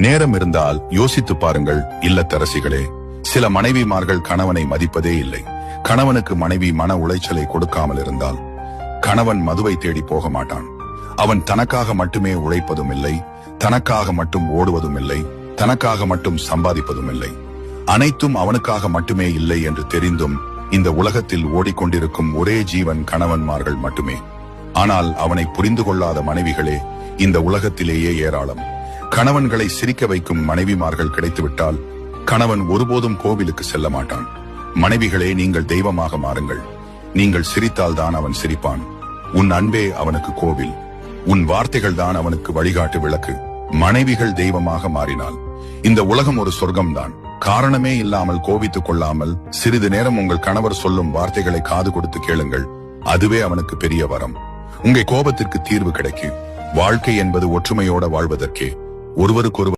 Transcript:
நேரம் இருந்தால் யோசித்து பாருங்கள் இல்லத்தரசிகளே. சில மனைவிமார்கள் கணவனை மதிப்பதே இல்லை. கணவனுக்கு மனைவி மன உளைச்சலை கொடுக்காமல் இருந்தால் கணவன் மதுவை தேடி போக மாட்டான். அவன் தனக்காக மட்டுமே உழைப்பதும் இல்லை, தனக்காக மட்டும் ஓடுவதும் இல்லை, தனக்காக மட்டும் சம்பாதிப்பதும் இல்லை. அனைத்தும் அவனுக்காக மட்டுமே இல்லை என்று தெரிந்தும் இந்த உலகத்தில் ஓடிக்கொண்டிருக்கும் ஒரே ஜீவன் கணவன்மார்கள் மட்டுமே. ஆனால் அவனை புரிந்து கொள்ளாத மனைவிகளே இந்த உலகத்திலேயே ஏராளம். கணவன்களை சிரிக்க வைக்கும் மனைவிமார்கள் கிடைத்துவிட்டால் கணவன் ஒருபோதும் கோவிலுக்கு செல்ல மாட்டான். மனைவிகளே, நீங்கள் தெய்வமாக மாறுங்கள். நீங்கள் சிரித்தால் தான் அவன் சிரிப்பான். உன் அன்பே அவனுக்கு கோவில், உன் வார்த்தைகள் தான் அவனுக்கு வழிகாட்டு விளக்கு. மனைவிகள் தெய்வமாக மாறினால் இந்த உலகம் ஒரு சொர்க்கம்தான். காரணமே இல்லாமல் கோபித்துக் கொள்ளாமல் சிறிது நேரம் உங்கள் கணவர் சொல்லும் வார்த்தைகளை காது கொடுத்து கேளுங்கள். அதுவே அவனுக்கு பெரிய வரம். உங்கள் கோபத்திற்கு தீர்வு கிடைக்கும். வாழ்க்கை என்பது ஒற்றுமையோட வாழ்வதற்கே. ஒருவருக்கொருவர்